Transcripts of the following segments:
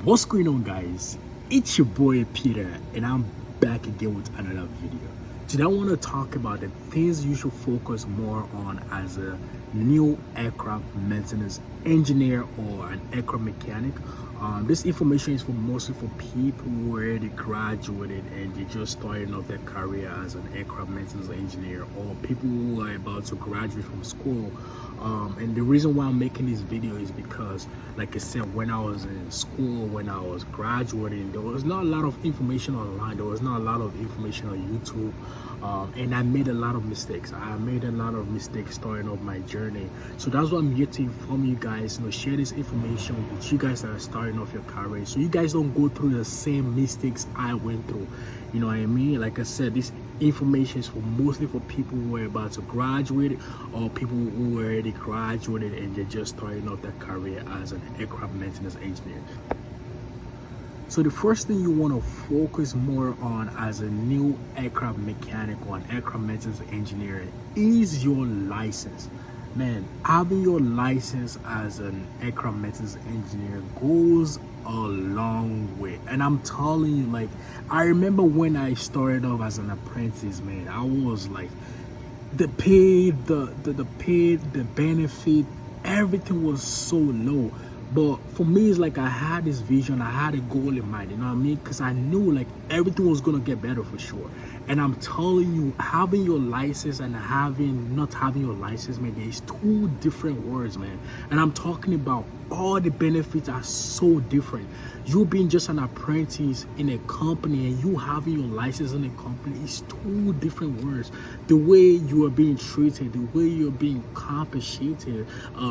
What's going on, guys? It's your boy Peter, and I'm back again with another video. Today I want to talk about the things you should focus more on as a new aircraft maintenance engineer or an aircraft mechanic. This information is for mostly for people who already graduated and they're just starting off their career as an aircraft maintenance engineer, or people who are about to graduate from school. And the reason why I'm making this video is because, like I said, when I was in school, when I was graduating, there was not a lot of information online. There was not a lot of information on YouTube. And I made a lot of mistakes. I made a lot of mistakes starting off my journey. So that's why I'm here to inform you guys, share this information with you guys that are starting off your career, so you guys don't go through the same mistakes I went through. You know what I mean? Like I said, this information is for mostly for people who are about to graduate, or people who already graduated and they're just starting off their career as an aircraft maintenance engineer. So the first thing you want to focus more on as a new aircraft mechanic or an aircraft maintenance engineer is your license. Man, having your license as an aircraft maintenance engineer goes a long way. And I'm telling you, like, I remember when I started off as an apprentice, man, I was like, the pay, the benefit, everything was so low. But for me, it's like I had this vision, I had a goal in mind, you know what I mean? Because I knew like everything was gonna get better for sure. And I'm telling you, having your license and not having your license, man, there's two different words, man. And I'm talking about all the benefits are so different. You being just an apprentice in a company and you having your license in a company is two different words. The way you are being treated, the way you're being compensated,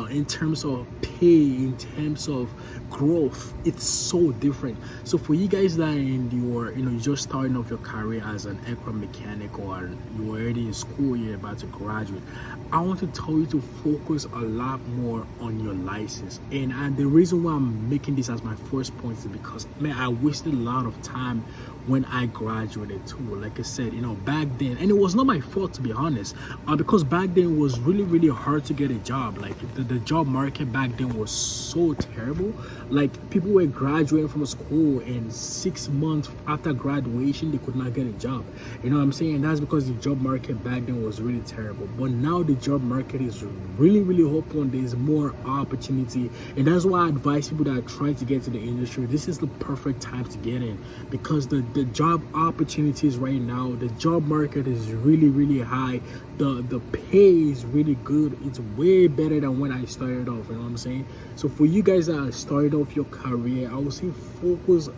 in terms of pay, in terms of growth, it's so different. So for you guys that are in your, you're just starting off your career as an aircraft mechanic, or you're already in school, you're about to graduate, I want to tell you to focus a lot more on your license. And the reason why I'm making this as my first point is because, man, I wasted a lot of time when I graduated too. Like I said, back then, and it was not my fault, to be honest, because back then it was really hard to get a job. Like the job market back then was so terrible. Like people were graduating from school and 6 months after graduation they could not get a job. You know what I'm saying? And that's because the job market back then was really terrible. But now the job market is really open. There's more opportunity, and that's why I advise people that are trying to get to the industry, this is the perfect time to get in, because the job opportunities right now, the job market is really high. The pay is really good. It's way better than when I started off, you know what I'm saying? So for you guys that started off your career, I would say focus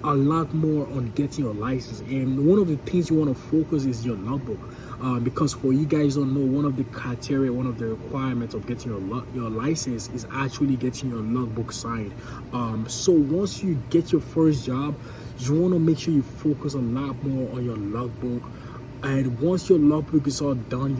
a lot more on getting your license. And one of the things you want to focus is your logbook, because for you guys don't know, one of the criteria, one of the requirements of getting your license is actually getting your logbook signed. So once you get your first job, you want to make sure you focus a lot more on your logbook. And once your logbook is all done,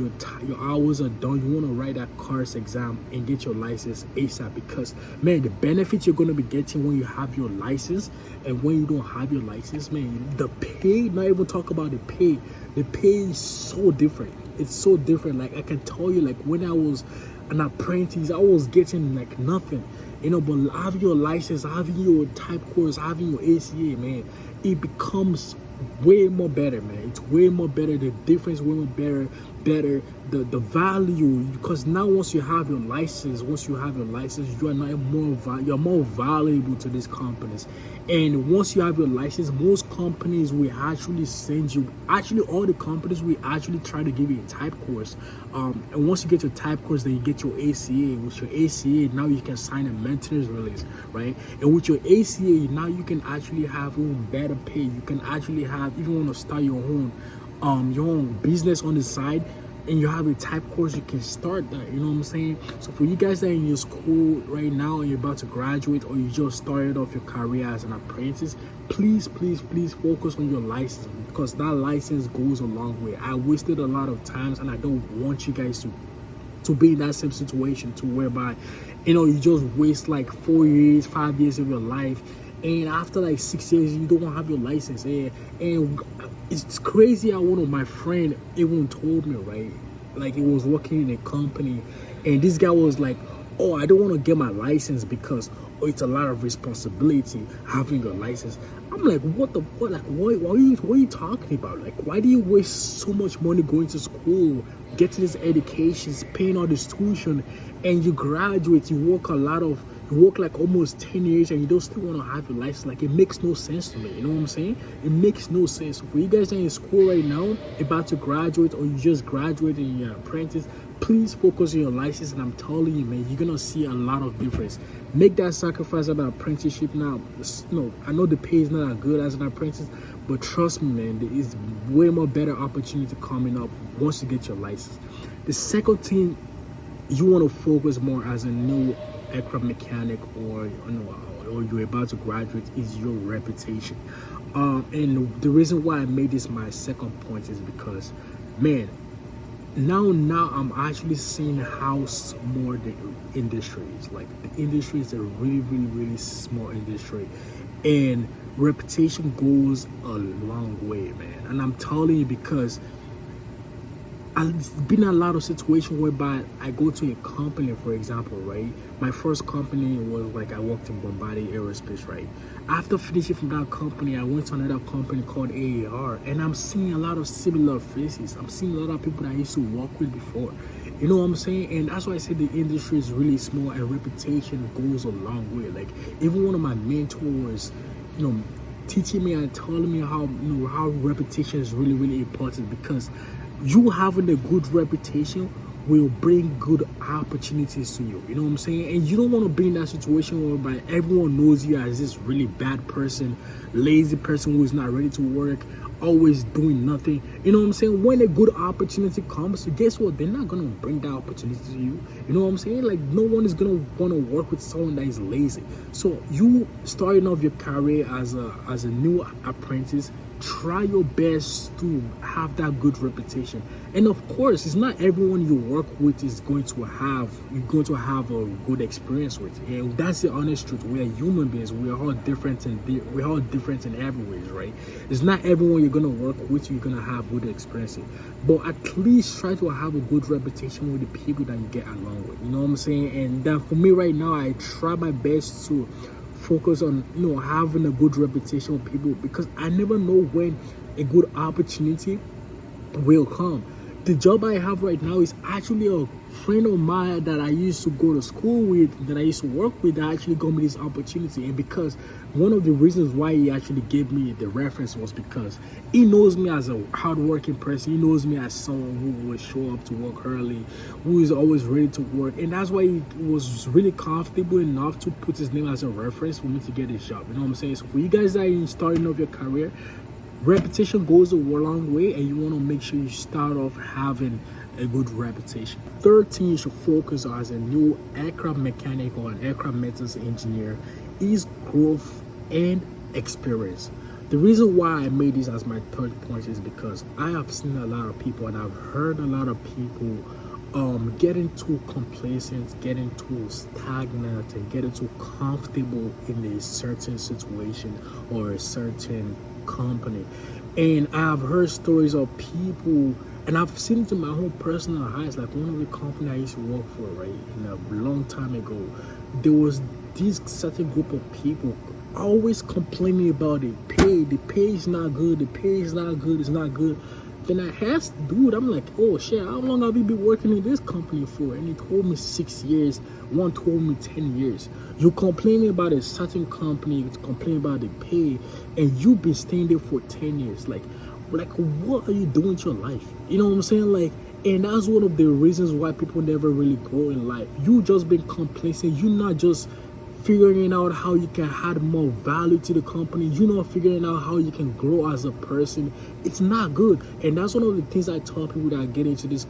your hours are done, you want to write that CARS exam and get your license ASAP. Because, man, the benefits you're going to be getting when you have your license and when you don't have your license, man, the pay, not even talk about the pay is so different. It's so different. Like, I can tell you, like, when I was an apprentice, I was getting like nothing, but having your license, having your type course, having your ACA, man, it becomes way more better, man. It's way more better. The difference way more better. The value, because now once you have your license, you are now you're more valuable to these companies. And once you have your license, most companies will actually send you, actually all the companies will actually try to give you a type course. And once you get your type course, then you get your ACA. With your ACA, now you can sign a maintenance release, right? And with your ACA, now you can actually have even better pay. You can actually have, if you want to start your own business on the side, and you have a type course, you can start that, you know what I'm saying? So for you guys that are in your school right now and you're about to graduate, or you just started off your career as an apprentice, please focus on your license, because that license goes a long way. I wasted a lot of times, and I don't want you guys to be in that same situation, to whereby you just waste like 4 years, 5 years of your life, and after like 6 years you don't have your license. And it's crazy how one of my friend even told me, right, like he was working in a company, and this guy was like, oh, I don't want to get my license because or it's a lot of responsibility having your license. I'm like, what? Like, what are you talking about? Like, why do you waste so much money going to school, getting these educations, paying all this tuition, and you graduate, you work like almost 10 years and you don't still want to have your license? Like, it makes no sense to me. You know what I'm saying? It makes no sense. For you guys that are in school right now, about to graduate, or you just graduated and you're an apprentice, please focus on your license. And I'm telling you, man, you're gonna see a lot of difference. Make that sacrifice of an apprenticeship now. No, I know the pay is not as good as an apprentice, but trust me, man, there is way more better opportunity coming up once you get your license. The second thing you want to focus more as a new aircraft mechanic, or you're about to graduate, is your reputation. And the reason why I made this my second point is because, man, now I'm actually seeing how small the industry is. Like, the industry is a really small industry, and reputation goes a long way, man. And I'm telling you, because I've been in a lot of situations whereby I go to a company, for example, right? My first company was like, I worked in Bombardier Aerospace, right? After finishing from that company, I went to another company called AAR, and I'm seeing a lot of similar faces. I'm seeing a lot of people that I used to work with before. You know what I'm saying? And that's why I said the industry is really small, and reputation goes a long way. Like, even one of my mentors, teaching me and telling me how reputation is really important, because you having a good reputation will bring good opportunities to you. You know what I'm saying? And you don't want to be in that situation whereby everyone knows you as this really bad person, lazy person who is not ready to work, always doing nothing. You know what I'm saying? When a good opportunity comes, guess what? They're not gonna bring that opportunity to you. You know what I'm saying? Like, no one is gonna want to work with someone that is lazy. So you starting off your career as a new apprentice, try your best to have that good reputation. And of course, it's not everyone you work with is going to have a good experience with. And that's the honest truth. We are human beings. We are all different, and we're all different in every way, right? It's not everyone you're gonna work with you're gonna have good experience, but at least try to have a good reputation with the people that you get along with. You know what I'm saying? And that, for me right now, I try my best to focus on having a good reputation with people, because I never know when a good opportunity will come. The job I have right now is actually a friend of mine that I used to go to school with, that I used to work with, that actually got me this opportunity. And because one of the reasons why he actually gave me the reference was because he knows me as a hardworking person. He knows me as someone who will show up to work early, who is always ready to work. And that's why he was really comfortable enough to put his name as a reference for me to get this job. You know what I'm saying? So for you guys that are starting off your career, reputation goes a long way, and you want to make sure you start off having a good reputation. Third thing you should focus on as a new aircraft mechanic or an aircraft maintenance engineer is growth and experience. The reason why I made this as my third point is because I have seen a lot of people, and I've heard a lot of people getting too complacent, getting too stagnant, and getting too comfortable in a certain situation or a certain company. And I've heard stories of people, and I've seen it in my own personal eyes. Like, one of the companies I used to work for, right, in a long time ago, there was this certain group of people always complaining about the pay. The pay is not good. The pay is not good. It's not good. Then I asked dude, I'm like, oh shit, how long have you been working in this company for? And he told me 6 years. One told me 10 years. You complaining about a certain company, you complaining about the pay, and you've been staying there for 10 years. Like what are you doing to your life? You know what I'm saying? Like, and that's one of the reasons why people never really grow in life. You just been complacent. You're not just figuring out how you can add more value to the company. You're not figuring out how you can grow as a person. It's not good. And that's one of the things I tell people that get into this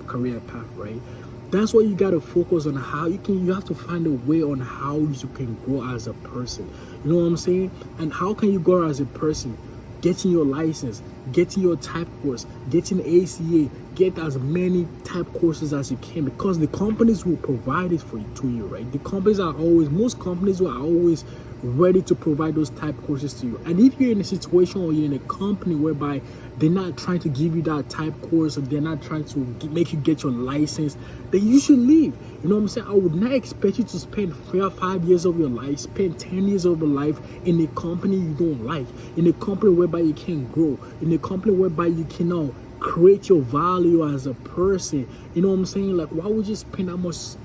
career path, right? That's why you got to focus on how you have to find a way on how you can grow as a person. You know what I'm saying? And how can you grow as a person? Getting your license, getting your type course, getting ACA, get as many type courses as you can, because the companies will provide it for you, to you, right? The companies are always, most companies are always ready to provide those type courses to you. And if you're in a situation or you're in a company whereby they're not trying to give you that type course, or they're not trying to make you get your license, then you should leave. You know what I'm saying? I would not expect you to spend 5 years of your life, spend 10 years of your life in a company you don't like, in a company whereby you can't grow, in a company whereby you cannot create your value as a person. You know what I'm saying? Like, why would you spend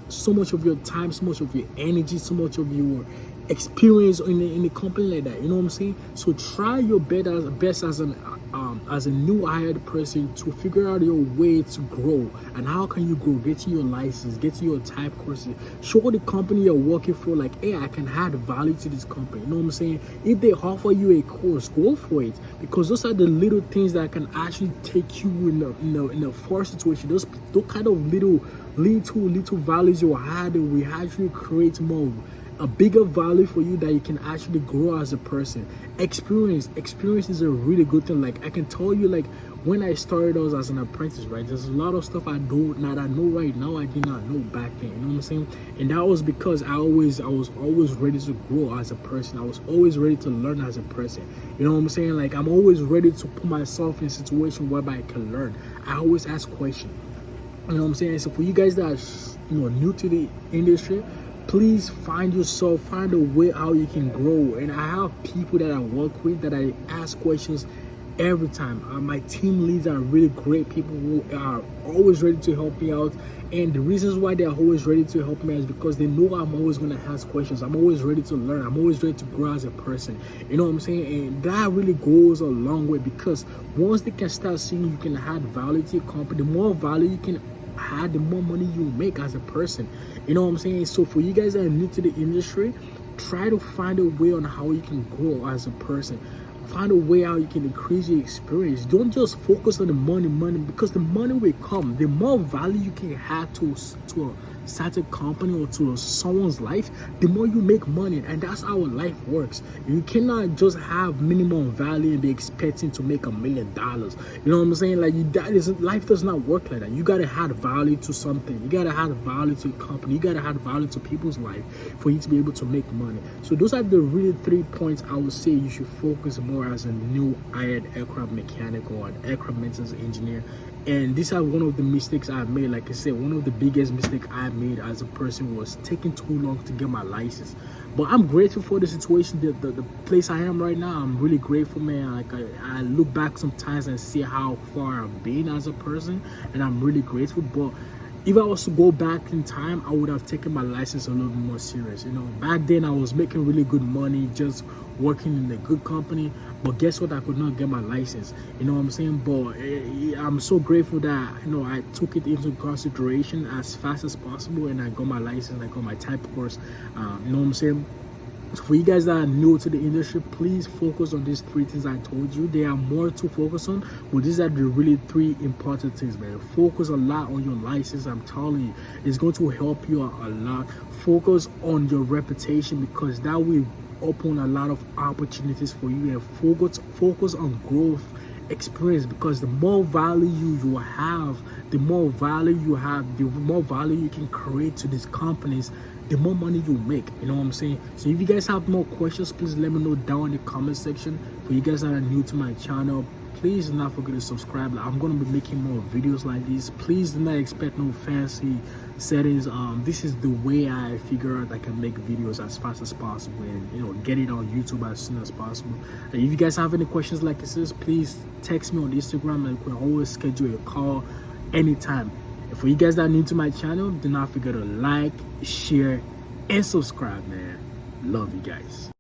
so much of your time, so much of your energy, so much of your experience in a company like that? You know what I'm saying? So try your best as a new hired person to figure out your way to grow. And how can you grow? Getting your license, getting your type courses, show the company you're working for, like, hey, I can add value to this company. You know what I'm saying? If they offer you a course, go for it, because those are the little things that can actually take you in a far situation. Those kind of little values you're adding will actually create a bigger value for you, that you can actually grow as a person. Experience is a really good thing. Like, I can tell you, like, when I started out as an apprentice, right, there's a lot of stuff I know right now I did not know back then. You know what I'm saying? And that was because I was always ready to grow as a person. I was always ready to learn as a person. You know what I'm saying? Like, I'm always ready to put myself in a situation whereby I can learn. I always ask questions. You know what I'm saying? So for you guys that are, new to the industry, please find a way how you can grow. And I have people that I work with that I ask questions every time. My team leads are really great people who are always ready to help me out. And the reasons why they're always ready to help me is because they know I'm always going to ask questions. I'm always ready to learn. I'm always ready to grow as a person. You know what I'm saying? And that really goes a long way, because once they can start seeing you can add value to your company, the more value you can add, the more money you make as a person. You know what I'm saying? So for you guys that are new to the industry, try to find a way on how you can grow as a person. Find a way how you can increase your experience. Don't just focus on the money, because the money will come. The more value you can add to a certain company or to someone's life, the more you make money. And that's how life works. You cannot just have minimum value and be expecting to make $1 million. You know what I'm saying? Like, life does not work like that. You gotta add value to something. You gotta add value to a company. You gotta add value to people's life for you to be able to make money. So those are the really 3 points I would say you should focus more as a new hired aircraft mechanic or an aircraft maintenance engineer. And these are one of the mistakes I made. Like I said, one of the biggest mistakes I made as a person was taking too long to get my license. But I'm grateful for the situation, the place I am right now. I'm really grateful, man. Like, I look back sometimes and see how far I've been as a person, and I'm really grateful. But if I was to go back in time, I would have taken my license a little bit more serious. You know, back then I was making really good money just working in a good company, but guess what? I could not get my license. You know what I'm saying? But I'm so grateful that, I took it into consideration as fast as possible, and I got my license. I got my type course. You know what I'm saying? So for you guys that are new to the industry, please focus on these 3 things I told you. There are more to focus on, but these are the really 3 important things, man. Focus a lot on your license. I'm telling you, it's going to help you a lot. Focus on your reputation, because that will open a lot of opportunities for you. And focus on growth, experience, because the more value you have, the more value you can create to these companies, the more money you make. You know what I'm saying? So if you guys have more questions, please let me know down in the comment section. For you guys that are new to my channel, please do not forget to subscribe. I'm going to be making more videos like this. Please do not expect no fancy settings. This is the way I figure out I can make videos as fast as possible, and get it on YouTube as soon as possible. And if you guys have any questions like this, please text me on Instagram, and we can always schedule a call anytime. And for you guys that are new to my channel, do not forget to like, share, and subscribe, man. Love you guys.